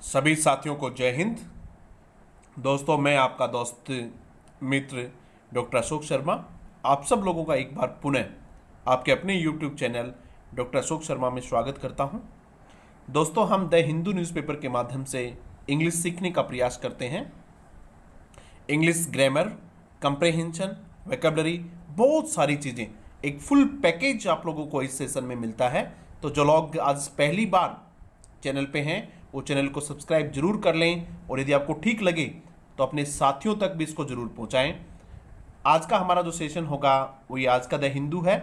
सभी साथियों को जय हिंद। दोस्तों, मैं आपका दोस्त मित्र डॉक्टर अशोक शर्मा आप सब लोगों का एक बार पुनः आपके अपने YouTube channel doctor Ashok Sharma में स्वागत करता हूं। दोस्तों, हम द हिंदू न्यूज़पेपर के माध्यम से इंग्लिश सीखने का प्रयास करते हैं। इंग्लिश ग्रामर, कंप्रेहेंशन, वोकैबुलरी, बहुत सारी चीज़ें, एक फुल पैकेज आप लोगों को इस सेशन में मिलता है। तो जो लोग आज पहली बार चैनल पे हैं वो चैनल को सब्सक्राइब जरूर कर लें, और यदि आपको ठीक लगे तो अपने साथियों तक भी इसको जरूर पहुंचाएं। आज का हमारा जो सेशन होगा वो ये आज का द हिंदू है।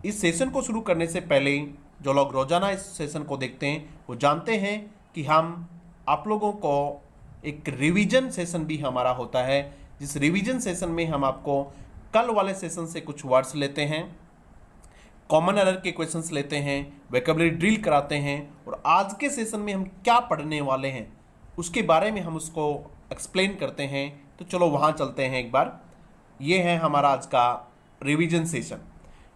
इस सेशन को शुरू करने से पहले जो लोग रोजाना इस सेशन को देखते हैं वो जानते हैं कि हम आप लोगों को एक रिवीजन सेशन भी हमारा होता है, जिस रिवीजन सेशन में हम आपको कल वाले सेशन से कुछ वर्ड्स लेते हैं, कॉमन एरर के क्वेश्चंस लेते हैं, वोकैबुलरी ड्रिल कराते हैं, और आज के सेशन में हम क्या पढ़ने वाले हैं उसके बारे में हम उसको एक्सप्लेन करते हैं। तो चलो वहाँ चलते हैं एक बार। ये है हमारा आज का रिवीजन सेशन।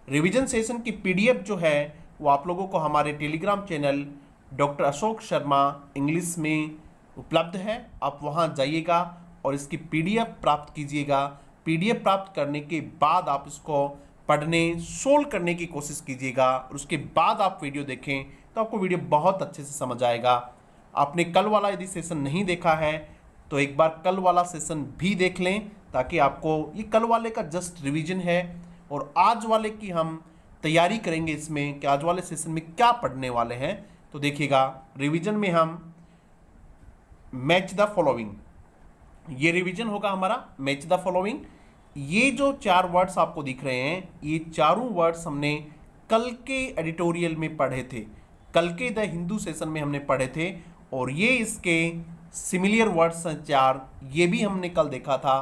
रिवीजन सेशन की पीडीएफ जो है वो आप लोगों को हमारे Telegram channel doctor Ashok Sharma English में उपलब्ध है। आप वहाँ जाइएगा और इसकी पीडीएफ प्राप्त कीजिएगा। पीडीएफ प्राप्त करने के बाद आप इसको पढ़ने सोल्व करने की कोशिश कीजिएगा, और उसके बाद आप वीडियो देखें तो आपको वीडियो बहुत अच्छे से समझ आएगा। आपने कल वाला यदि सेशन नहीं देखा है तो एक बार कल वाला सेशन भी देख लें, ताकि आपको ये कल वाले का जस्ट रिवीजन है, और आज वाले की हम तैयारी करेंगे इसमें कि आज वाले सेशन में क्या पढ़ने वाले हैं। तो देखिएगा, रिवीजन में हम मैच द फॉलोइंग, ये रिवीजन होगा हमारा मैच द फॉलोइंग। ये जो चार वर्ड्स आपको दिख रहे हैं, ये चारों वर्ड्स हमने कल के एडिटोरियल में पढ़े थे, कल के द हिंदू सेशन में हमने पढ़े थे, और ये इसके सिमिलर वर्ड्स हैं चार, ये भी हमने कल देखा था।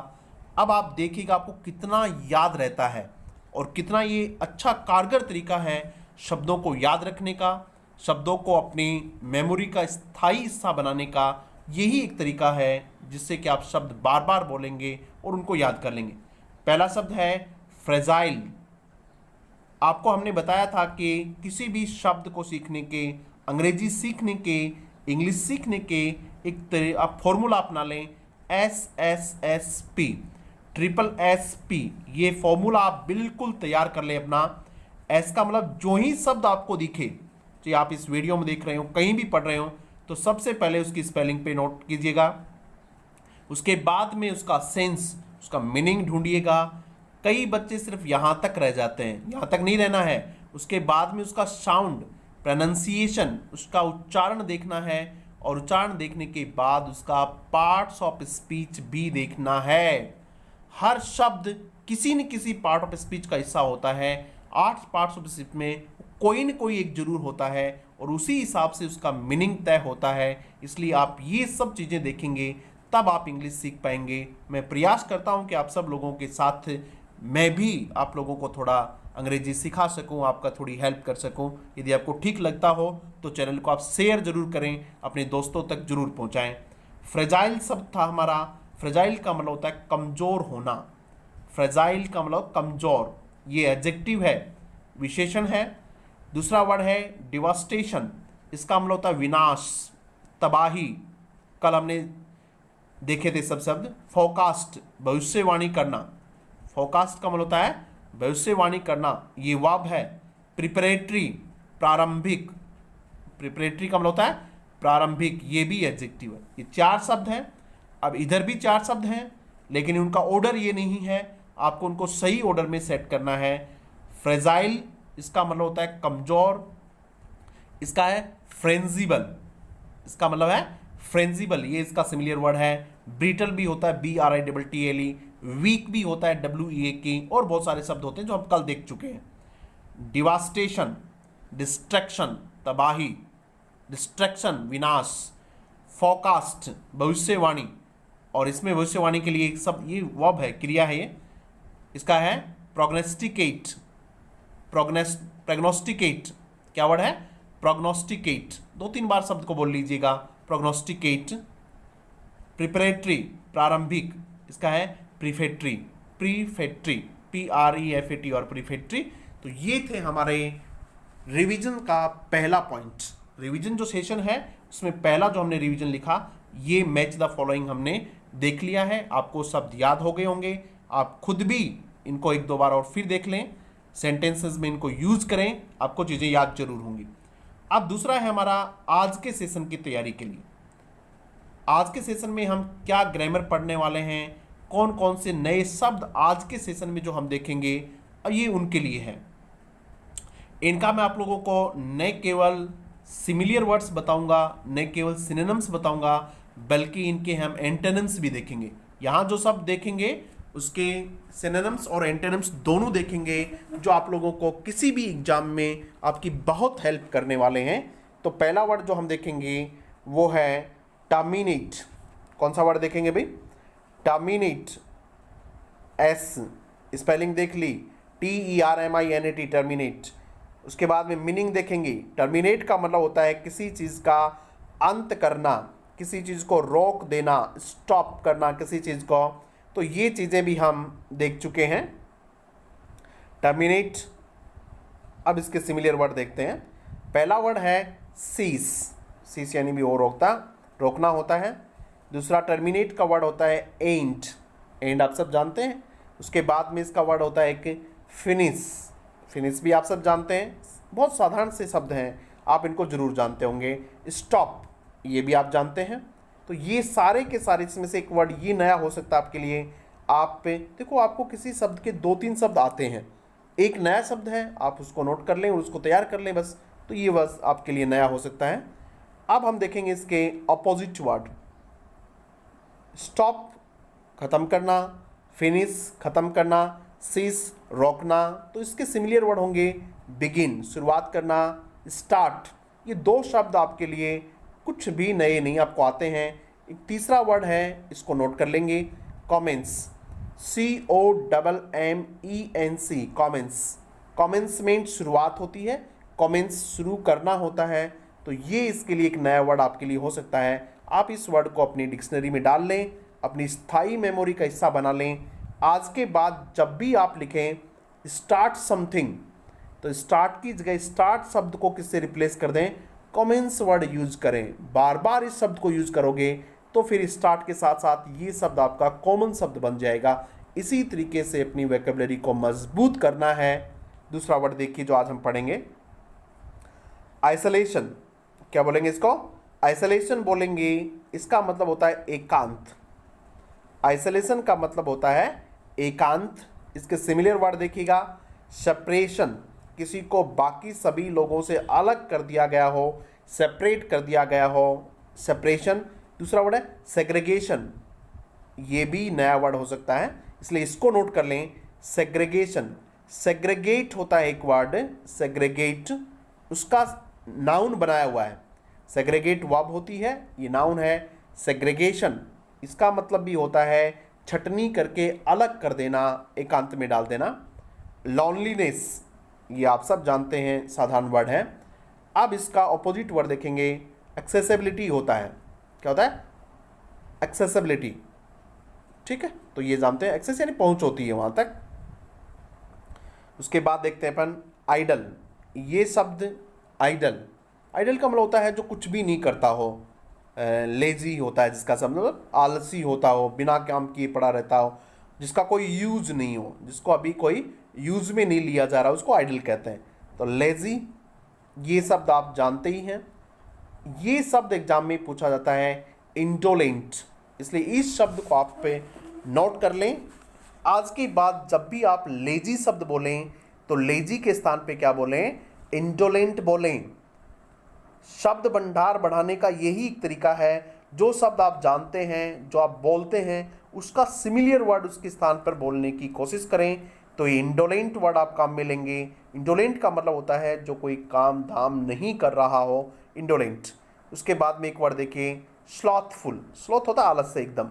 अब आप देखिएगा आपको कितना याद रहता है और कितना ये अच्छा कारगर तरीका है शब्दों को याद रखने का, शब्दों को अपनी मेमोरी का स्थायी हिस्सा बनाने का। यही एक तरीका है जिससे कि आप शब्द बार बार बोलेंगे और उनको याद कर लेंगे। पहला शब्द है फ्रेजाइल। आपको हमने बताया था कि किसी भी शब्द को सीखने के, अंग्रेजी सीखने के, इंग्लिश सीखने के एक आप फॉर्मूला अपना लें, SSSP, ट्रिपल SP। ये फॉर्मूला आप बिल्कुल तैयार कर लें अपना। एस का मतलब जो ही शब्द आपको दिखे, चाहे आप इस वीडियो में देख रहे हो, कहीं भी पढ़ रहे हो, तो सबसे पहले उसकी स्पेलिंग पे नोट कीजिएगा। उसके बाद में उसका सेंस, उसका मीनिंग ढूंढिएगा। कई बच्चे सिर्फ यहाँ तक रह जाते हैं, यहाँ तक नहीं रहना है। उसके बाद में उसका साउंड, प्रोनाउंसिएशन, उसका उच्चारण देखना है, और उच्चारण देखने के बाद उसका पार्ट्स ऑफ स्पीच भी देखना है। हर शब्द किसी न किसी पार्ट ऑफ स्पीच का हिस्सा होता है। 8 पार्ट्स ऑफ स्पीच में कोई न कोई एक जरूर होता है, और उसी हिसाब से उसका मीनिंग तय होता है। इसलिए आप ये सब चीज़ें देखेंगे तब आप इंग्लिश सीख पाएंगे। मैं प्रयास करता हूं कि आप सब लोगों के साथ मैं भी आप लोगों को थोड़ा अंग्रेजी सिखा सकूं, आपका थोड़ी हेल्प कर सकूं। यदि आपको ठीक लगता हो तो चैनल को आप शेयर जरूर करें, अपने दोस्तों तक जरूर पहुंचाएं। फ्रेजाइल शब्द था हमारा। फ्रेजाइल का मतलब होता है कमज़ोर होना। फ्रेजाइल का मतलब कमज़ोर, ये एडजेक्टिव है, विशेषण है। दूसरा वर्ड है डिवास्टेशन। इसका मतलब होता है विनाश, तबाही। कल हमने देखे थे सब शब्द। फोरकास्ट, भविष्यवाणी करना। फोरकास्ट का मतलब होता है भविष्यवाणी करना, ये वर्ब है। प्रिपरेटरी, प्रारंभिक। प्रिपरेटरी का मतलब होता है प्रारंभिक, ये भी एडजेक्टिव है। ये 4 शब्द हैं। अब इधर भी 4 शब्द हैं, लेकिन उनका ऑर्डर ये नहीं है, आपको उनको सही ऑर्डर में सेट करना है। फ्रेजाइल, इसका मतलब होता है कमजोर। इसका है फ्रेंजिबल, इसका मतलब है फ्रेंजिबल, ये इसका सिमिलर वर्ड है। ब्रिटल भी होता है, BRITTLE। वीक भी होता है, WEAK, और बहुत सारे शब्द होते हैं जो हम कल देख चुके हैं। डिवास्टेशन, डिस्ट्रैक्शन, तबाही। डिस्ट्रैक्शन, विनाश। फोरकास्ट, भविष्यवाणी, और इसमें भविष्यवाणी के लिए सब ये वर्ब है, क्रिया है ये। इसका है प्रोग्नोस्टिकेट। प्रोग्नोस्टिकेट क्या वर्ड है? प्रोग्नोस्टिकेट। 2-3 बार शब्द को बोल लीजिएगा, प्रोग्नोस्टिकेट। प्रिपरेटरी, प्रारंभिक, इसका है प्रीफेक्ट्री। प्रीफेक्ट्री, PREFAT, और प्रीफेक्ट्री। तो ये थे हमारे रिवीजन का पहला पॉइंट। रिवीजन जो सेशन है उसमें पहला जो हमने रिवीजन लिखा ये मैच द फॉलोइंग हमने देख लिया है। आपको शब्द याद हो गए होंगे, आप खुद भी इनको एक दो बार और फिर देख लें, सेंटेंसेस में इनको यूज करें, आपको चीज़ें याद जरूर होंगी। अब दूसरा है हमारा आज के सेशन की तैयारी के लिए। आज के सेशन में हम क्या ग्रामर पढ़ने वाले हैं, कौन कौन से नए शब्द आज के सेशन में जो हम देखेंगे, ये उनके लिए है। इनका मैं आप लोगों को न केवल सिमिलियर वर्ड्स बताऊंगा, न केवल सिनोनिम्स बताऊंगा, बल्कि इनके हम एंटोनिम्स भी देखेंगे। यहाँ जो शब्द देखेंगे उसके सिनोनिम्स और एंटोनिम्स दोनों देखेंगे, जो आप लोगों को किसी भी एग्जाम में आपकी बहुत हेल्प करने वाले हैं। तो पहला वर्ड जो हम देखेंगे वो है टर्मिनेट। कौन सा वर्ड देखेंगे भाई? टर्मिनेट। एस स्पेलिंग देख ली, TERMINAT, टर्मिनेट। उसके बाद में मीनिंग देखेंगे। टर्मिनेट का मतलब होता है किसी चीज़ का अंत करना, किसी चीज़ को रोक देना, स्टॉप करना किसी चीज़ को। तो ये चीज़ें भी हम देख चुके हैं, टर्मिनेट। अब इसके सिमिलर वर्ड देखते हैं। पहला वर्ड है सीस। सीस यानी भी वो रोकना होता है। दूसरा टर्मिनेट का वर्ड होता है एंड। एंड आप सब जानते हैं। उसके बाद में इसका वर्ड होता है एक फिनिश। फिनिश भी आप सब जानते हैं, बहुत साधारण से शब्द हैं, आप इनको जरूर जानते होंगे। स्टॉप, ये भी आप जानते हैं। तो ये सारे के सारे, इसमें से एक वर्ड ये नया हो सकता है आपके लिए। आप पे देखो, आपको किसी शब्द के 2-3 शब्द आते हैं, एक नया शब्द है, आप उसको नोट कर लें और उसको तैयार कर लें बस, तो ये बस आपके लिए नया हो सकता है। अब हम देखेंगे इसके अपोजिट वर्ड। स्टॉप खत्म करना, फिनिश खत्म करना, सीस रोकना। तो इसके सिमिलर वर्ड होंगे बिगिन शुरुआत करना, स्टार्ट। ये दो शब्द आपके लिए कुछ भी नए नहीं, आपको आते हैं। एक तीसरा वर्ड है, इसको नोट कर लेंगे, कमेंट्स। COMMENC, comments. कमेंट्स में शुरुआत होती है, कमेंट्स शुरू करना होता है। तो ये इसके लिए एक नया वर्ड आपके लिए हो सकता है। आप इस वर्ड को अपनी डिक्शनरी में डाल लें, अपनी स्थायी मेमोरी का हिस्सा बना लें। आज के बाद जब भी आप लिखें स्टार्ट समथिंग, तो स्टार्ट की जगह स्टार्ट शब्द को किससे रिप्लेस कर दें? कमेंट्स वर्ड यूज करें। बार बार इस शब्द को यूज करोगे तो फिर स्टार्ट के साथ साथ ये शब्द आपका कॉमन शब्द बन जाएगा। इसी तरीके से अपनी वोकैबुलरी को मजबूत करना है। दूसरा वर्ड देखिए जो आज हम पढ़ेंगे, आइसोलेशन। क्या बोलेंगे इसको? आइसोलेशन बोलेंगे। इसका मतलब होता है एकांत। आइसोलेशन का मतलब होता है एकांत। इसके सिमिलर वर्ड देखिएगा, सेपरेशन। किसी को बाकी सभी लोगों से अलग कर दिया गया हो, सेपरेट कर दिया गया हो, सेपरेशन। दूसरा वर्ड है सेग्रीगेशन। ये भी नया वर्ड हो सकता है, इसलिए इसको नोट कर लें, सेग्रीगेशन। सेग्रीगेट होता है एक वर्ड, सेग्रीगेट, उसका नाउन बनाया हुआ है। सेग्रीगेट वर्ब होती है, ये नाउन है। सेग्रीगेशन इसका मतलब भी होता है छटनी करके अलग कर देना, एकांत में डाल देना। लॉनलीनेस, ये आप सब जानते हैं, साधारण वर्ड है। अब इसका ऑपोजिट वर्ड देखेंगे, एक्सेसिबिलिटी होता है। क्या होता है? एक्सेसिबिलिटी। ठीक है, तो ये जानते हैं, एक्सेस यानी पहुंच होती है वहां तक। उसके बाद देखते हैं अपन आइडल। ये शब्द आइडल, आइडल का मतलब होता है जो कुछ भी नहीं करता हो। लेजी होता है जिसका सब मतलब आलसी होता हो, बिना काम किए पड़ा रहता हो, जिसका कोई यूज नहीं हो, जिसको अभी कोई यूज में नहीं लिया जा रहा, उसको आइडल कहते हैं। तो लेजी, ये शब्द आप जानते ही हैं। ये शब्द एग्जाम में पूछा जाता है इंडोलेंट, इसलिए इस शब्द को आप पे नोट कर लें। आज के बाद जब भी आप लेजी शब्द बोलें तो लेजी के स्थान पे क्या बोलें? इंडोलेंट बोलें। शब्द भंडार बढ़ाने का यही एक तरीका है। जो शब्द आप जानते हैं, जो आप बोलते हैं, उसका सिमिलियर वर्ड उसके स्थान पर बोलने की कोशिश करें, तो ये इंडोलेंट वर्ड आप काम में लेंगे। इंडोलेंट का मतलब होता है जो कोई काम धाम नहीं कर रहा हो, इंडोलेंट। उसके बाद में एक वर्ड देखिए, स्लॉथफुल। स्लॉथ होता है आलस से एकदम,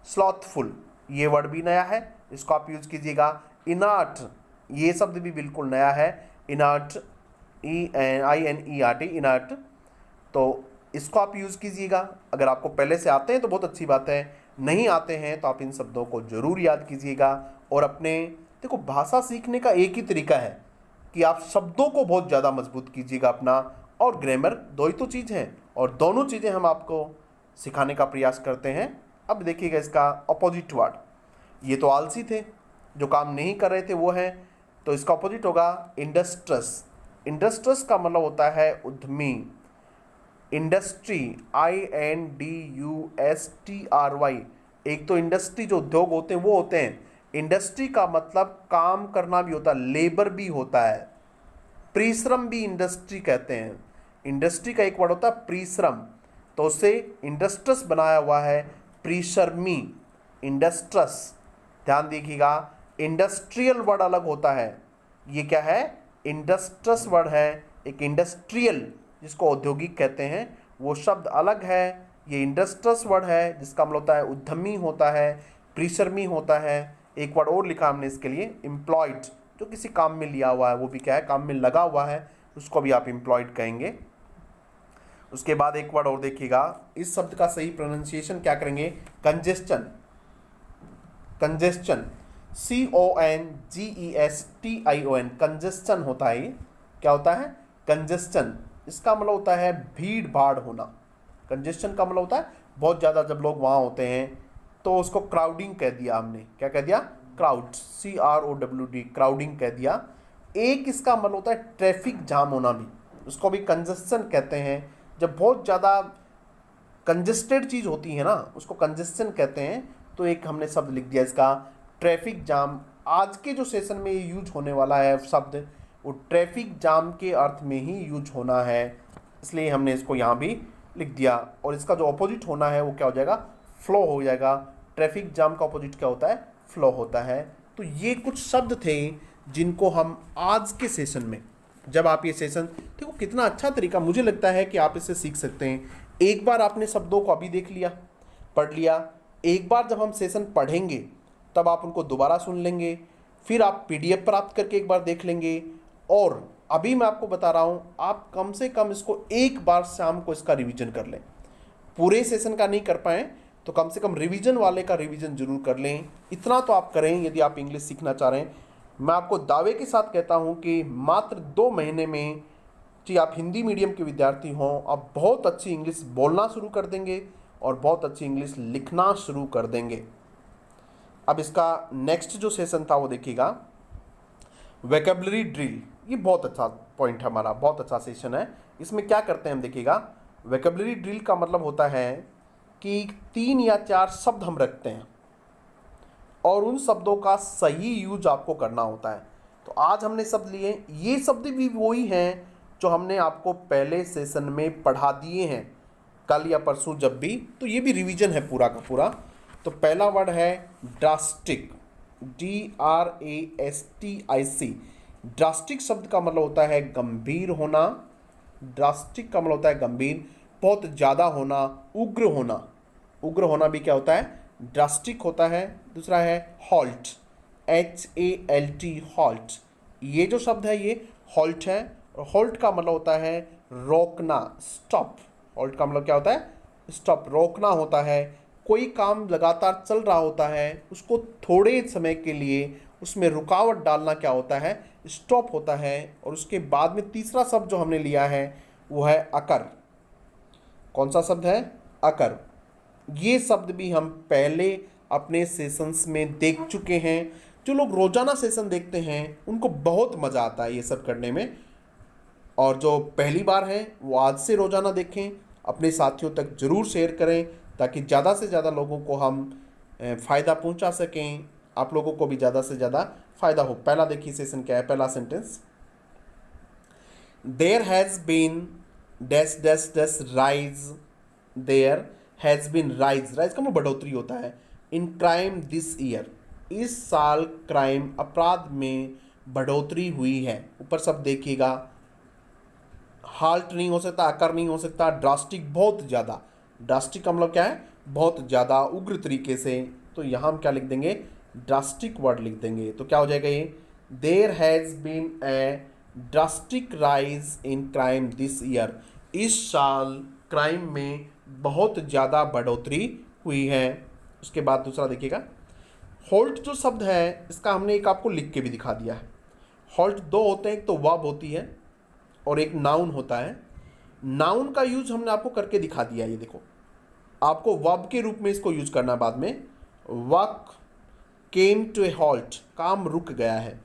स्लॉथफुल, ये वर्ड भी नया है, इसको आप यूज कीजिएगा। इनर्ट, ये शब्द भी बिल्कुल नया है, इनर्ट, INERT, इनर्ट। तो इसको आप यूज़ कीजिएगा। अगर आपको पहले से आते हैं तो बहुत अच्छी बात है, नहीं आते हैं तो आप इन शब्दों को जरूर याद कीजिएगा। और अपने भाषा सीखने का एक ही तरीका है कि आप शब्दों को बहुत ज़्यादा मजबूत कीजिएगा अपना, और ग्रामर, दो ही तो चीज़ हैं और दोनों चीज़ें हम आपको सिखाने का प्रयास करते हैं। अब देखिएगा इसका अपोजिट वर्ड, ये तो आलसी थे, जो काम नहीं कर रहे थे वो हैं, तो इसका अपोजिट होगा इंडस्ट्रस। इंडस्ट्रस का मतलब होता है उद्यमी। इंडस्ट्री, INDUSTRY, एक तो इंडस्ट्री जो उद्योग होते हैं वो होते हैं, इंडस्ट्री का मतलब काम करना भी होता है, लेबर भी होता है, परिश्रम भी इंडस्ट्री कहते हैं। इंडस्ट्री का एक वर्ड होता है परिश्रम, तो उससे इंडस्ट्रस बनाया हुआ है, परिश्रमी, इंडस्ट्रस। ध्यान देखिएगा, इंडस्ट्रियल वर्ड अलग होता है, ये क्या है, इंडस्ट्रस वर्ड है। एक इंडस्ट्रियल जिसको औद्योगिक कहते हैं वो शब्द अलग है, ये इंडस्ट्रस वर्ड है जिसका मतलब होता है उद्यमी होता है, परिश्रमी होता है। एक वर्ड और लिखा हमने इसके लिए, एम्प्लॉयड, जो किसी काम में लिया हुआ है, वो भी क्या है, काम में लगा हुआ है, उसको भी आप एम्प्लॉयड कहेंगे। उसके बाद एक वर्ड और देखिएगा, इस शब्द का सही प्रोनाउंसिएशन क्या करेंगे, कंजेस्शन। कंजेस्शन, CONGESTION, कंजेस्शन होता है। ये क्या होता है, कंजेस्शन, इसका मतलब होता है भीड़ भाड़ होना। कंजेस्शन का मतलब होता है बहुत ज़्यादा जब लोग वहाँ होते हैं, तो उसको क्राउडिंग कह दिया हमने। क्या कह दिया, क्राउड, CROWD, क्राउडिंग कह दिया। एक इसका मतलब होता है ट्रैफिक जाम होना भी, उसको भी कंजेस्शन कहते हैं। जब बहुत ज़्यादा कंजेस्टेड चीज़ होती है ना, उसको कंजेस्शन कहते हैं। तो एक हमने शब्द लिख दिया इसका, ट्रैफिक जाम। आज के जो सेशन में ये यूज होने वाला है शब्द, वो ट्रैफिक जाम के अर्थ में ही यूज होना है, इसलिए हमने इसको यहाँ भी लिख दिया। और इसका जो अपोजिट होना है वो क्या हो जाएगा, फ्लो हो जाएगा। ट्रैफिक जाम का अपोजिट क्या होता है, फ्लो होता है। तो ये कुछ शब्द थे जिनको हम आज के सेशन में, जब आप ये सेशन देखो, कितना अच्छा तरीका, मुझे लगता है कि आप इससे सीख सकते हैं। एक बार आपने शब्दों को अभी देख लिया, पढ़ लिया, एक बार जब हम सेशन पढ़ेंगे तब आप उनको दोबारा सुन लेंगे, फिर आप PDF प्राप्त करके एक बार देख लेंगे। और अभी मैं आपको बता रहा हूँ, आप कम से कम इसको एक बार शाम को इसका रिवीजन कर लें। पूरे सेशन का नहीं कर पाएँ तो कम से कम रिवीजन वाले का रिवीजन जरूर कर लें। इतना तो आप करें यदि आप इंग्लिश सीखना चाह रहे हैं। मैं आपको दावे के साथ कहता हूँ कि मात्र 2 महीने में, जी आप हिंदी मीडियम के विद्यार्थी हों, आप बहुत अच्छी इंग्लिश बोलना शुरू कर देंगे और बहुत अच्छी इंग्लिश लिखना शुरू कर देंगे। अब इसका नेक्स्ट जो सेशन था वो देखिएगा, वोकैबुलरी ड्रिल। ये बहुत अच्छा पॉइंट है हमारा, बहुत अच्छा सेशन है। इसमें क्या करते हैं हम देखिएगा, वोकैबुलरी ड्रिल का मतलब होता है कि 3 या 4 शब्द हम रखते हैं और उन शब्दों का सही यूज आपको करना होता है। तो आज हमने शब्द लिए, ये शब्द भी वही हैं जो हमने आपको पहले सेशन में पढ़ा दिए हैं, कल या परसों जब भी। तो ये भी रिवीजन है पूरा का पूरा। तो पहला वर्ड है ड्रास्टिक, DRASTIC। ड्रास्टिक शब्द का मतलब होता है गंभीर होना। ड्रास्टिक का मतलब होता है गंभीर, बहुत ज़्यादा होना, उग्र होना। उग्र होना भी क्या होता है, ड्रास्टिक होता है। दूसरा है हॉल्ट, HALT, हॉल्ट। ये जो शब्द है ये हॉल्ट है, और हॉल्ट का मतलब होता है रोकना, स्टॉप। हॉल्ट का मतलब क्या होता है, स्टॉप, रोकना होता है। कोई काम लगातार चल रहा होता है, उसको थोड़े समय के लिए उसमें रुकावट डालना क्या होता है, स्टॉप होता है। और उसके बाद में तीसरा शब्द जो हमने लिया है वो है अकर। कौन सा शब्द है, अकर। ये शब्द भी हम पहले अपने सेशंस में देख चुके हैं। जो लोग रोजाना सेशन देखते हैं उनको बहुत मज़ा आता है ये सब करने में, और जो पहली बार है वो आज से रोजाना देखें, अपने साथियों तक जरूर शेयर करें ताकि ज़्यादा से ज़्यादा लोगों को हम फ़ायदा पहुंचा सकें, आप लोगों को भी ज़्यादा से ज़्यादा फ़ायदा हो। पहला देखिए सेशन क्या है, पहला sentence, there has been dash dash dash rise. There has been rise, rise का मतलब बढ़ोतरी होता है, इन क्राइम दिस ईयर। इस साल क्राइम, अपराध में बढ़ोतरी हुई है। ऊपर सब देखिएगा, हाल्ट नहीं हो सकता, आकर नहीं हो सकता, ड्रास्टिक बहुत ज़्यादा। ड्रास्टिक का मतलब क्या है, बहुत ज़्यादा, उग्र तरीके से। तो यहाँ हम क्या लिख देंगे, ड्रास्टिक वर्ड लिख देंगे। तो क्या हो जाएगा ये, there has been a drastic rise in crime this year. इस साल क्राइम में बहुत ज़्यादा बढ़ोतरी हुई है। उसके बाद दूसरा देखिएगा, हॉल्ट जो शब्द है इसका हमने एक आपको लिख के भी दिखा दिया है। हॉल्ट 2 होते हैं, एक तो वर्ब होती है और एक नाउन होता है। नाउन का यूज हमने आपको करके दिखा दिया। ये देखो, आपको वर्ब के रूप में इसको यूज करना बाद में। Work came to a halt, काम रुक गया है।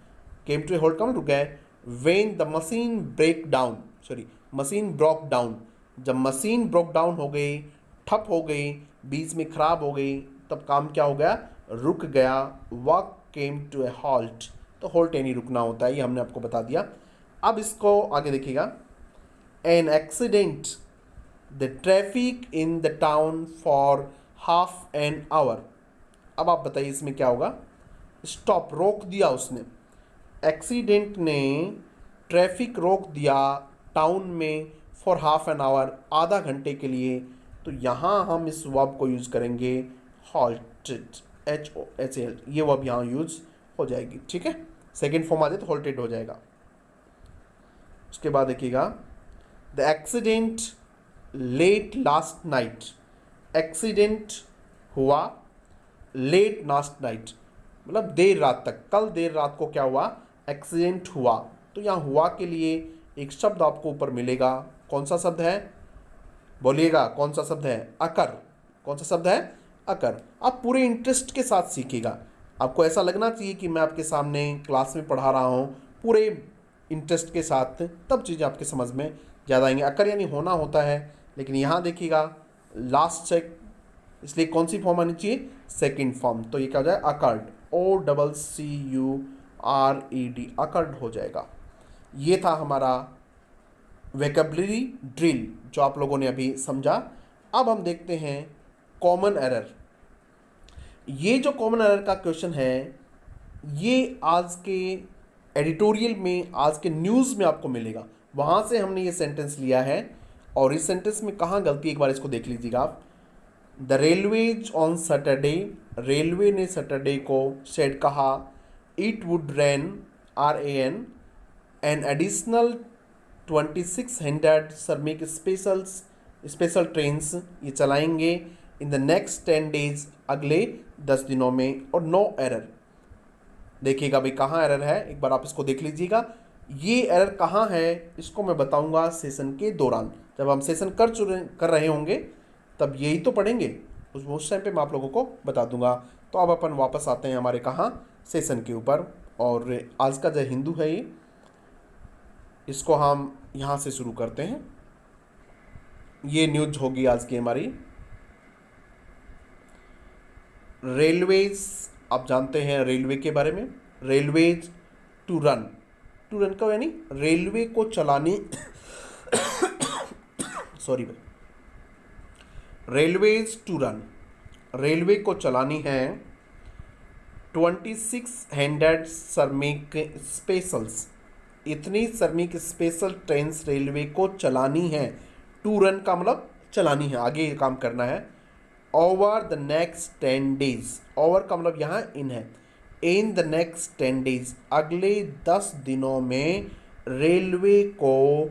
केम टू ए हॉल्ट, काम रुक गया है। When the machine break down, sorry machine broke down, जब मशीन ब्रोक डाउन हो गई, ठप हो गई, बीच में खराब हो गई, तब काम क्या हो गया, रुक गया। Work came to a halt, तो हॉल्ट यानी रुकना होता है, ये हमने आपको बता दिया। अब इसको आगे देखिएगा। An accident the traffic in the town for half an hour. अब आप बताइए इसमें क्या होगा, स्टॉप, रोक दिया उसने। एक्सीडेंट ने ट्रैफिक रोक दिया टाउन में फॉर हाफ एन आवर, आधा घंटे के लिए। तो यहाँ हम इस वर्ब को यूज़ करेंगे हॉल्टेड, HOLTED, ये वर्ब यहाँ यूज हो जाएगी। ठीक है, सेकेंड फॉर्म आ जाए तो हॉल्टेड हो जाएगा। उसके बाद देखिएगा, the accident late last night, accident हुआ लेट लास्ट नाइट, मतलब देर रात तक, कल देर रात को क्या हुआ, एक्सीडेंट हुआ। तो यहाँ हुआ के लिए एक शब्द आपको ऊपर मिलेगा। कौन सा शब्द है, बोलिएगा कौन सा शब्द है, अकर। कौन सा शब्द है, अकर। आप पूरे इंटरेस्ट के साथ सीखिएगा। आपको ऐसा लगना चाहिए कि मैं आपके सामने क्लास में पढ़ा रहा हूँ, पूरे इंटरेस्ट के साथ, तब चीज़ें आपके समझ में ज़्यादा आएंगी। अकर यानी होना होता है, लेकिन यहाँ देखिएगा लास्ट चेक, इसलिए कौन सी फॉर्म आनी चाहिए, सेकंड फॉर्म। तो ये क्या हो जाए, अकर्ड, OCCURED, अकर्ड हो जाएगा। ये था हमारा वेकेबलरी ड्रिल जो आप लोगों ने अभी समझा। अब हम देखते हैं कॉमन एरर। ये जो कॉमन एरर का क्वेश्चन है, ये आज के एडिटोरियल में, आज के न्यूज़ में आपको मिलेगा। वहाँ से हमने ये सेंटेंस लिया है, और इस सेंटेंस में कहाँ गलती है एक बार इसको देख लीजिएगा आप। The railways on Saturday, railway ने सैटरडे को सेड कहा, it would ran, RAN, an additional 2600 Shramik special trains, ये चलाएंगे इन द नेक्स्ट 10 डेज, अगले 10 दिनों में। और नो एरर, देखिएगा भाई कहाँ एरर है, एक बार आप इसको देख लीजिएगा। ये एरर कहाँ है इसको मैं बताऊंगा सेशन के दौरान, जब हम सेशन कर रहे होंगे तब यही तो पढ़ेंगे, उस टाइम पे मैं आप लोगों को बता दूंगा। तो अब अपन वापस आते हैं हमारे कहाँ, सेशन के ऊपर। और आज का जो हिंदू है ये, इसको हम यहाँ से शुरू करते हैं। ये न्यूज होगी आज की हमारी। रेलवेज, आप जानते हैं रेलवे के बारे में, railways to run, to run का यानी रेलवे को चलाने सॉरी भाई, रेलवेज टू रन, रेलवे को चलानी है 2600 श्रमिक स्पेशल्स, इतनी श्रमिक स्पेशल ट्रेन्स रेलवे को चलानी है। टू रन का मतलब चलानी है, आगे ये काम करना है। Over the next 10 days, over का मतलब यहाँ इन है, इन द नेक्स्ट 10 डेज, अगले 10 दिनों में रेलवे को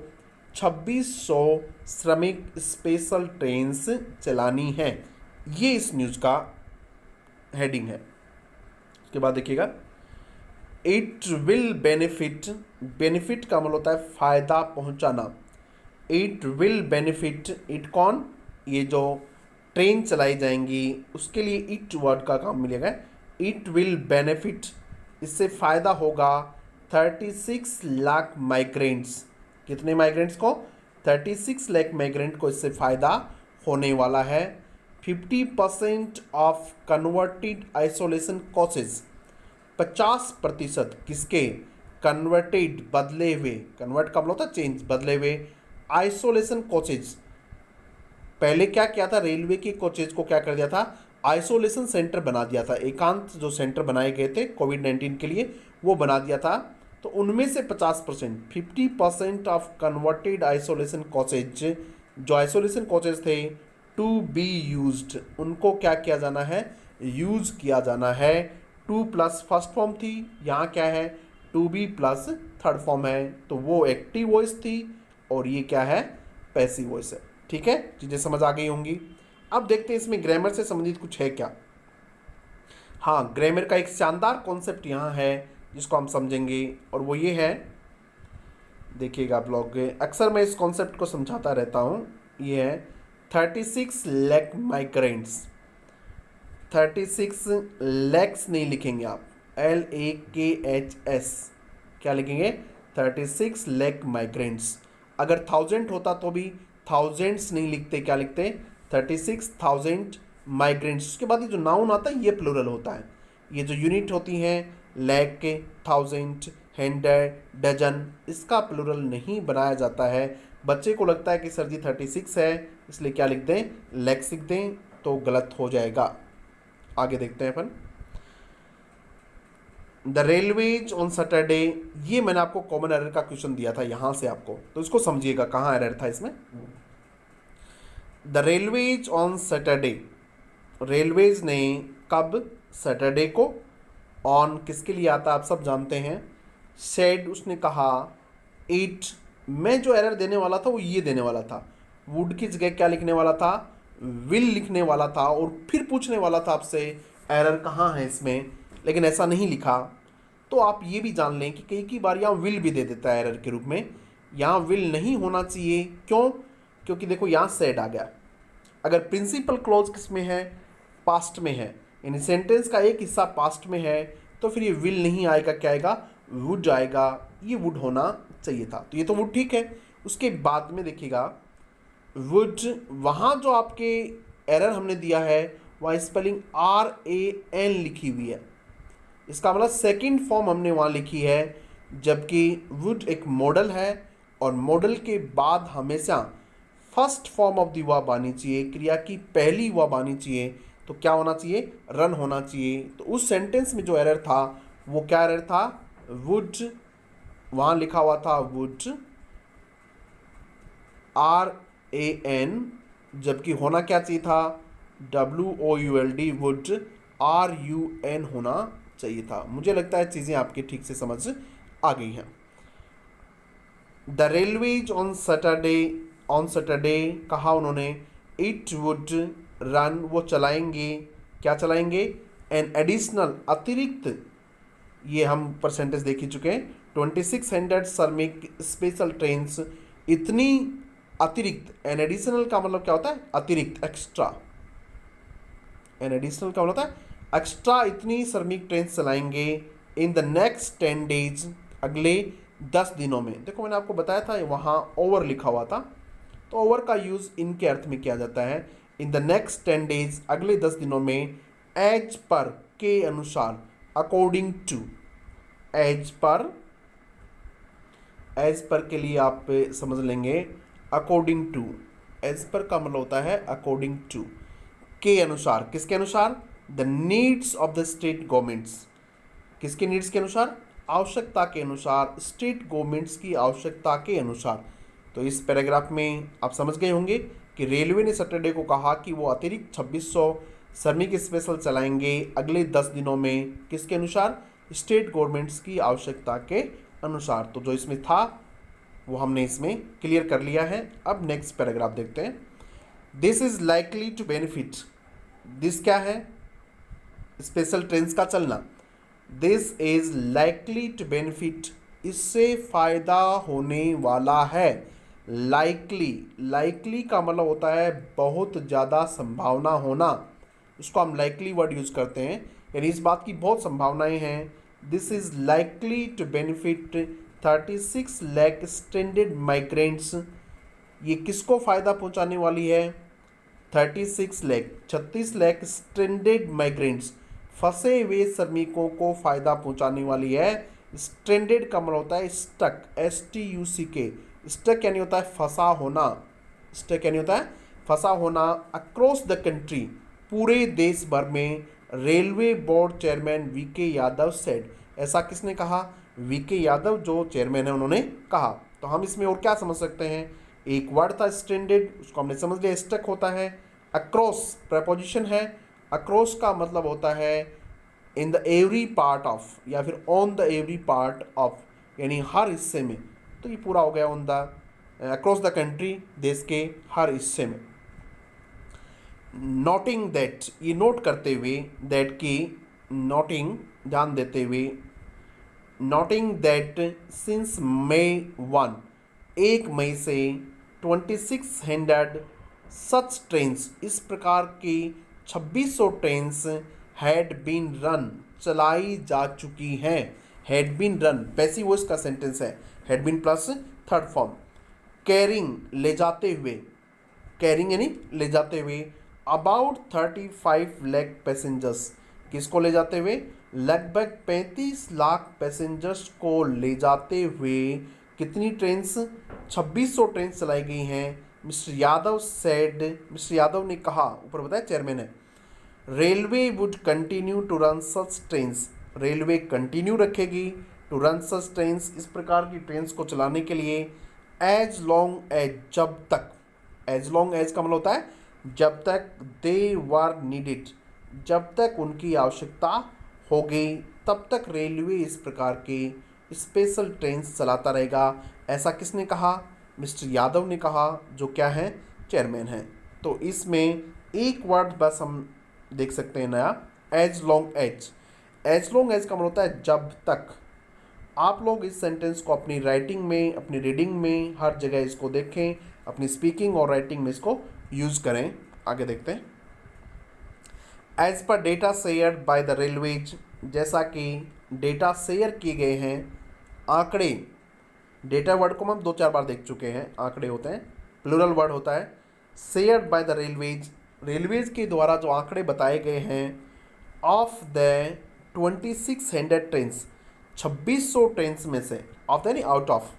2600 श्रमिक स्पेशल ट्रेन्स चलानी है। ये इस न्यूज़ का हेडिंग है। उसके बाद देखिएगा, इट विल बेनिफिट, बेनिफिट का मतलब होता है फायदा पहुंचाना। इट विल बेनिफिट, इट कौन, ये जो ट्रेन चलाई जाएंगी उसके लिए इट वर्ड का काम मिलेगा। इट विल बेनिफिट, इससे फ़ायदा होगा 36 लाख माइग्रेंट्स, कितने माइग्रेंट्स को, 36 लाख माइग्रेंट को इससे फ़ायदा होने वाला है। 50% ऑफ कन्वर्टेड आइसोलेशन कोचेज, 50% किसके, कन्वर्टेड बदले हुए, कन्वर्ट का मतलब होता है चेंज, बदले हुए, आइसोलेशन कोचेज। पहले क्या किया था, रेलवे के कोचेज को क्या कर दिया था, आइसोलेशन सेंटर बना दिया था। एकांत जो सेंटर बनाए गए थे कोविड-19 के लिए वो बना दिया था। तो उनमें से 50%, 50% ऑफ कन्वर्टेड आइसोलेशन कोचेज, जो आइसोलेशन कोचेज थे, टू बी यूज्ड, उनको क्या किया जाना है, यूज किया जाना है। 2 प्लस फर्स्ट फॉर्म थी, यहाँ क्या है, 2B प्लस थर्ड फॉर्म है, तो वो एक्टिव वॉइस थी और ये क्या है, पैसिव वॉइस है। ठीक है, चीज़ें समझ आ गई होंगी। अब देखते हैं इसमें ग्रामर से संबंधित कुछ है क्या। हाँ, ग्रामर का एक शानदार कॉन्सेप्ट यहाँ है जिसको हम समझेंगे, और वो ये है, देखिएगा आप लोग, अक्सर मैं इस कॉन्सेप्ट को समझाता रहता हूँ। ये है 36 लाख माइग्रेंट्स। 36 लैक्स नहीं लिखेंगे आप, LAKHS, क्या लिखेंगे? 36 लाख माइग्रेंट्स। अगर 1000 होता तो भी थाउजेंड्स नहीं लिखते, क्या लिखते? 36,000 माइग्रेंट्स। उसके बाद ये जो नाउन आता है ये प्लूरल होता है। ये जो यूनिट होती हैं लैख के, थाउजेंड, हंड्रेड, डजन, इसका प्लूरल नहीं बनाया जाता है। बच्चे को लगता है कि सर जी 36 है, इसलिए क्या लिख दें? लैक्स लिख दें, तो गलत हो जाएगा। आगे देखते हैं अपन। द रेलवेज ऑन सैटरडे, ये मैंने आपको कॉमन एरर का क्वेश्चन दिया था यहां से आपको, तो इसको समझिएगा कहां एरर था इसमें। The railways on Saturday, railways ने कब? सैटरडे को। ऑन किसके लिए आता है आप सब जानते हैं, सेड, उसने कहा। इट, मैं जो एरर देने वाला था वो ये देने वाला था, वुड की जगह क्या लिखने वाला था? विल लिखने वाला था, और फिर पूछने वाला था आपसे एरर कहाँ है इसमें, लेकिन ऐसा नहीं लिखा। तो आप ये भी जान लें कि कई बार यहाँ विल भी दे देता है एरर के रूप में। यहाँ विल नहीं होना चाहिए, क्यों? क्योंकि देखो यहाँ सेड आ गया। अगर प्रिंसिपल क्लॉज किस में है? पास्ट में है, यानी सेंटेंस का एक हिस्सा पास्ट में है, तो फिर ये विल नहीं आएगा, क्या आएगा? वुड आएगा। ये वुड होना चाहिए था, तो ये तो वुड ठीक है। उसके बाद में देखिएगा वुड, वहाँ जो आपके एरर हमने दिया है वहाँ स्पेलिंग RAN लिखी हुई है। इसका मतलब सेकंड फॉर्म हमने वहाँ लिखी है, जबकि वुड एक मॉडल है, और मॉडल के बाद हमेशा first form of the verb आनी चाहिए, क्रिया की पहली वर्ब आनी चाहिए। तो क्या होना चाहिए? रन होना चाहिए। तो उस सेंटेंस में जो एरर था वो क्या एरर था? वुड, वहाँ लिखा हुआ था वुड RAN, जबकि होना क्या चाहिए था? WOULD, वुड RUN होना चाहिए था। मुझे लगता है चीज़ें आपकी ठीक से समझ आ गई हैं। The railways on Saturday, on Saturday कहा उन्होंने, इट वुड रन, वो चलाएंगे, क्या चलाएंगे? एन एडिशनल, अतिरिक्त, ये हम परसेंटेज देख ही चुके हैं, 2600 श्रमिक स्पेशल ट्रेन्स, इतनी अतिरिक्त। एन एडिशनल का मतलब क्या होता है? अतिरिक्त, एक्स्ट्रा। एन एडिशनल का मतलब होता है एक्स्ट्रा, इतनी श्रमिक ट्रेन चलाएंगे इन द नेक्स्ट 10 डेज, अगले 10 दिनों में। देखो मैंने आपको बताया था वहाँ ओवर लिखा हुआ था, तो ओवर का यूज़ इनके अर्थ में किया जाता है। इन द नेक्स्ट 10 डेज, अगले 10 दिनों में, एज पर, के अनुसार, अकॉर्डिंग टू। एज पर, एज पर के लिए आप समझ लेंगे अकॉर्डिंग टू। एज पर का मतलब होता है अकॉर्डिंग टू, के अनुसार, किसके अनुसार? The needs of the state governments, किसके नीड्स के अनुसार? आवश्यकता के अनुसार, स्टेट गवर्नमेंट्स की आवश्यकता के अनुसार। तो इस पैराग्राफ में आप समझ गए होंगे कि रेलवे ने सैटरडे को कहा कि वो अतिरिक्त 2600 श्रमिक स्पेशल चलाएंगे अगले 10 दिनों में, किसके अनुसार? स्टेट गवर्नमेंट्स की आवश्यकता के अनुसार। तो जो इसमें था वो हमने इसमें क्लियर कर लिया है। अब नेक्स्ट पैराग्राफ देखते हैं। This is likely to benefit, this क्या है? स्पेशल ट्रेन्स का चलना। This is likely to benefit, इससे फायदा होने वाला है। लाइकली, लाइकली का मतलब होता है बहुत ज़्यादा संभावना होना, उसको हम लाइकली वर्ड यूज़ करते हैं, यानी इस बात की बहुत संभावनाएं हैं। This is likely to benefit 36 lakh stranded migrants, ये किसको फ़ायदा पहुंचाने वाली है? 36 लाख, 36 लाख स्ट्रेंडेड माइग्रेंट्स, फंसे हुए श्रमिकों को फ़ायदा पहुंचाने वाली है। स्ट्रेंडेड का मतलब होता है स्टक, STUCK, स्टक यानी होता है फंसा होना, स्टक यानी होता है फंसा होना। अक्रॉस द कंट्री, पूरे देश भर में। Railway board chairman VK Yadav said, ऐसा किसने कहा? VK यादव जो चेयरमैन है उन्होंने कहा। तो हम इसमें और क्या समझ सकते हैं? एक वर्ड था स्ट्रेंडेड, उसको हमने समझ लिया स्टक होता है। अक्रॉस प्रपोजिशन है, अक्रॉस का मतलब होता है in the every part of, या फिर on the every part of, यानी हर हिस्से में। तो ये पूरा हो गया on the, across the country, देश के हर हिस्से में। नोटिंग दैट, ये नोट करते हुए, दैट की नोटिंग जान देते हुए, नोटिंग दैट सिंस May 1, 1 मई से 2600 सच ट्रेन्स, इस प्रकार की 2600 ट्रेन्स हैड बीन रन, चलाई जा चुकी हैं। Had been run passive voice का सेंटेंस है, had been plus third form. Carrying ले जाते हुए, कैरिंग यानी ले जाते हुए, अबाउट 35 लाख पैसेंजर्स, किसको ले जाते हुए, लगभग 35 लाख पैसेंजर्स को ले जाते हुए कितनी ट्रेन्स, 2600 ट्रेन चलाई गई हैं। Mister Yadav said, mister Yadav ने कहा, ऊपर बताया चेयरमैन है, railway would continue to run such trains, railway continue रखेगी टू रन सच ट्रेन्स, इस प्रकार की ट्रेन्स को चलाने के लिए, एज लॉन्ग एज, जब तक, एज लॉन्ग एज का मतलब होता है जब तक, दे वर नीडेड, जब तक उनकी आवश्यकता होगी तब तक रेलवे इस प्रकार की स्पेशल ट्रेन चलाता रहेगा। ऐसा किसने कहा, मिस्टर यादव ने कहा, जो क्या है, चेयरमैन है। तो इसमें एक वर्ड बस हम देख सकते हैं नया, as long as. As long as का मतलब होता है जब तक। आप लोग इस सेंटेंस को अपनी राइटिंग में, अपनी रीडिंग में, हर जगह इसको देखें, अपनी स्पीकिंग और राइटिंग में इसको यूज़ करें। आगे देखते हैं। एज पर data share by the railways, जैसा कि डेटा शेयर किए गए हैं, आंकड़े, डेटा वर्ड को हम 2-4 बार देख चुके हैं, आंकड़े होते हैं, प्लूरल वर्ड होता है। Shared by the railways, railways के द्वारा जो आंकड़े बताए गए हैं, ऑफ द 2600 ट्रेन्स, 2600 ट्रेन्स में से, ऑफ यानी आउट ऑफ,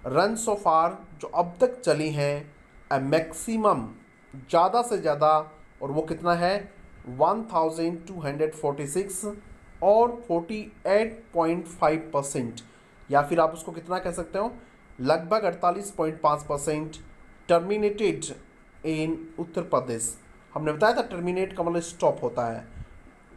रन सो फार, जो अब तक चली हैं, अ मैक्सिमम, ज़्यादा से ज़्यादा, और वो कितना है, 1246 और 48.5%, या फिर आप उसको कितना कह सकते हो, लगभग 48.5% टर्मिनेटेड इन उत्तर प्रदेश। हमने बताया था टर्मिनेट का मतलब स्टॉप होता है,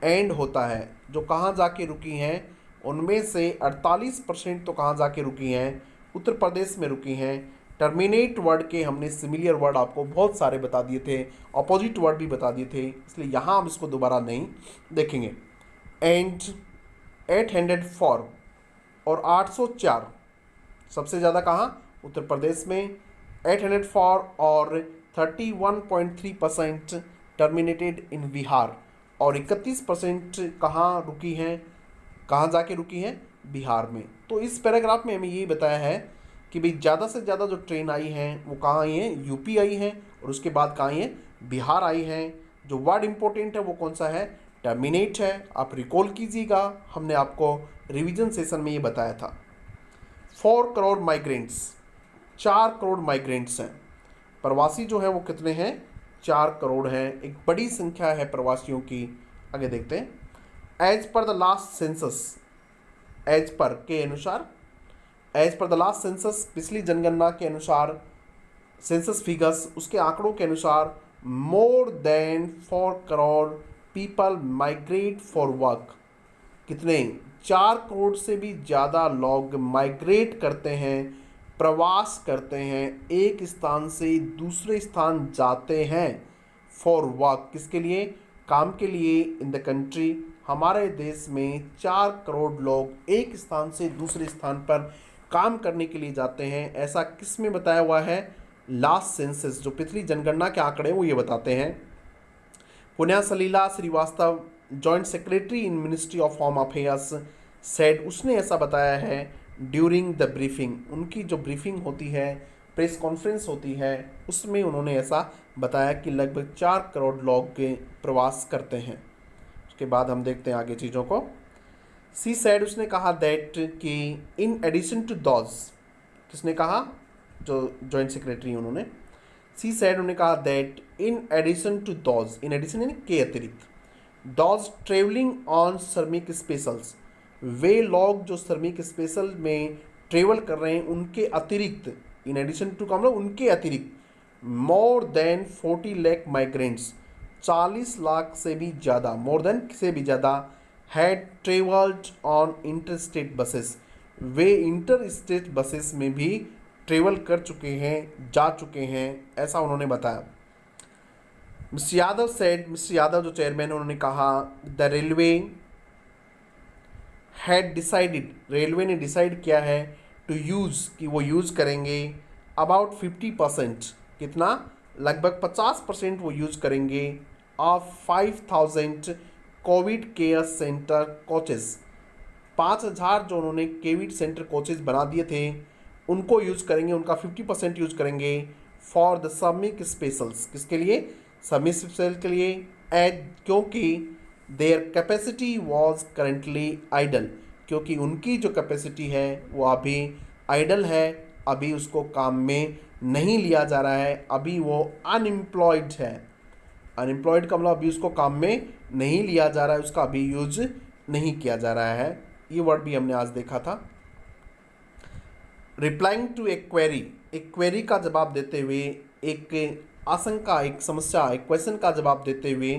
एंड होता है, जो कहाँ जाके रुकी हैं उनमें से 48% तो कहाँ जाके रुकी हैं, उत्तर प्रदेश में रुकी हैं। टर्मिनेट वर्ड के हमने सिमिलियर वर्ड आपको बहुत सारे बता दिए थे, अपोजिट वर्ड भी बता दिए थे, इसलिए यहाँ हम इसको दोबारा नहीं देखेंगे। एंड 804 और 804 सबसे ज़्यादा कहाँ, उत्तर प्रदेश में, 804 और 31.3% टर्मिनेटेड इन बिहार, और 31% कहाँ रुकी हैं, कहाँ जाके रुकी हैं, बिहार में। तो इस पैराग्राफ में हमें ये बताया है कि भाई ज़्यादा से ज़्यादा जो ट्रेन आई हैं वो कहाँ आई हैं, यूपी आई हैं, और उसके बाद कहाँ आई हैं, बिहार आई हैं। जो वर्ड इंपॉर्टेंट है वो कौन सा है, टर्मिनेट है। आप रिकॉल कीजिएगा, हमने आपको रिवीजन सेशन में ये बताया था। 4 करोड़ माइग्रेंट्स, 4 करोड़ माइग्रेंट्स हैं। प्रवासी जो है वो कितने हैं, 4 करोड़ हैं, एक बड़ी संख्या है प्रवासियों की। आगे देखते हैं। एज पर द लास्ट सेंसस, एज पर के अनुसार, as per the last census, पिछली जनगणना के अनुसार, सेंसस फिगर्स, उसके आंकड़ों के अनुसार, more than 4 crore people migrate for work, कितने, 4 करोड़ से भी ज़्यादा लोग माइग्रेट करते हैं, प्रवास करते हैं, एक स्थान से दूसरे स्थान जाते हैं, फॉर वर्क, किसके लिए, काम के लिए, इन द कंट्री, हमारे देश में 4 करोड़ लोग एक स्थान से दूसरे स्थान पर काम करने के लिए जाते हैं। ऐसा किस में बताया हुआ है, लास्ट सेंसस, जो पिछली जनगणना के आंकड़े वो ये बताते हैं। Punya Salila Srivastava, joint secretary in ministry of home affairs, said, उसने ऐसा बताया है ड्यूरिंग द ब्रीफिंग, उनकी जो ब्रीफिंग होती है, प्रेस कॉन्फ्रेंस होती है, उसमें उन्होंने ऐसा बताया कि लगभग 4 करोड़ लोग प्रवास करते हैं। उसके बाद हम देखते हैं आगे चीज़ों को। सी सेड, उसने कहा दैट कि इन एडिशन टू दोज, किसने कहा, जो जॉइंट सेक्रेटरी उन्होंने, सी सेड, उन्होंने कहा that in addition to those, in addition यानी के अतिरिक्त, those travelling on Shramik specials, वे लोग जो श्रमिक स्पेशल में ट्रेवल कर रहे हैं उनके अतिरिक्त, इन एडिशन टू का मतलब उनके अतिरिक्त, more than 40 lakh migrants, 40 lakh से भी ज़्यादा, मोर देन से भी ज़्यादा, had travelled on inter state buses, way inter state buses में भी ट्रेवल कर चुके हैं, जा चुके हैं, ऐसा उन्होंने बताया। Mister Yadav said, mister Yadav जो चेयरमैन, उन्होंने कहा the railway had decided, railway ने डिसाइड किया है टू यूज़, कि वो यूज़ करेंगे अबाउट 50%, कितना, लगभग 50% वो यूज़ करेंगे of 5000 Covid care centre coaches. 5000 जो उन्होंने कोविड सेंटर कोचेस बना दिए थे उनको यूज़ करेंगे, उनका 50% यूज़ करेंगे फॉर द श्रमिक स्पेशल्स। किसके लिए? श्रमिक स्पेशल के लिए। एज, क्योंकि their capacity was currently idle, क्योंकि उनकी जो कैपेसिटी है वो अभी आइडल है, अभी उसको काम में नहीं लिया जा रहा है, अभी वो अनएम्प्लॉयड है। अनएम्प्लॉयड का मतलब अभी उसको काम में नहीं लिया जा रहा है, उसका अभी यूज नहीं किया जा रहा है। ये वर्ड भी हमने आज देखा था। रिप्लाइंग टू ए क्वेरी का जवाब देते हुए, एक आशंका, एक समस्या, एक क्वेश्चन का जवाब देते हुए,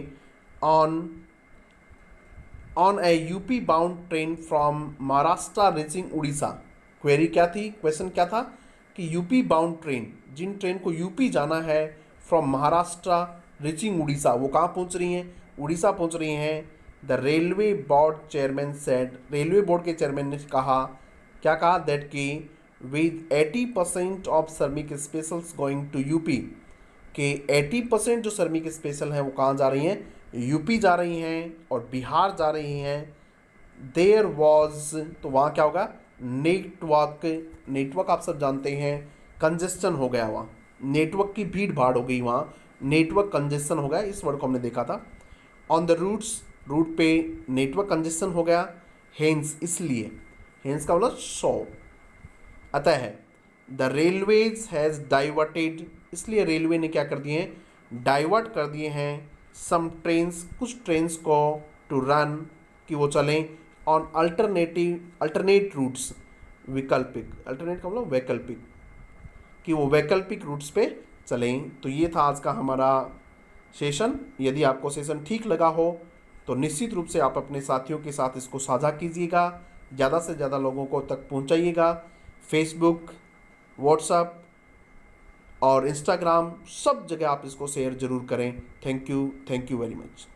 on A UP bound train from Maharashtra reaching Orissa. Query क्या थी, क्वेश्चन क्या था कि यूपी बाउंड ट्रेन, जिन ट्रेन को यूपी जाना है, फ्रॉम महाराष्ट्र रीचिंग उड़ीसा, वो कहाँ पहुँच रही हैं? उड़ीसा पहुँच रही हैं। The railway board chairman said, railway board के चेयरमैन ने कहा, क्या कहा? दैट कि विद 80% ऑफ श्रमिक स्पेशल्स गोइंग टू यूपी, के 80% जो श्रमिक स्पेशल हैं वो कहाँ जा रही हैं? यूपी जा रही हैं और बिहार जा रही हैं। देयर वॉज, तो वहाँ क्या होगा? नेटवर्क आप सब जानते हैं, कंजेस्शन हो गया, वहाँ नेटवर्क की भीड़ भाड़ हो गई, वहाँ नेटवर्क कंजेस्शन हो गया। इस वर्ड को हमने देखा था। ऑन द रूट्स, रूट पे नेटवर्क कंजेस्शन हो गया। हेंस, इसलिए, हेंस का मतलब सो, अतः है। द रेलवेज हैज़ डाइवर्टेड, इसलिए रेलवे ने क्या कर दिए हैं? डाइवर्ट कर दिए हैं सम ट्रेन्स, कुछ ट्रेन्स को, टू रन, कि वो चलें ऑन अल्टरनेट रूट्स, वैकल्पिक, अल्टरनेट का मतलब वैकल्पिक, कि वो वैकल्पिक रूट्स पे चलें। तो ये था आज का हमारा सेशन। यदि आपको सेशन ठीक लगा हो तो निश्चित रूप से आप अपने साथियों के साथ इसको साझा कीजिएगा, ज़्यादा से ज़्यादा लोगों को तक पहुंचाइएगा। फेसबुक, व्हाट्सएप और इंस्टाग्राम, सब जगह आप इसको शेयर ज़रूर करें। Thank you very much.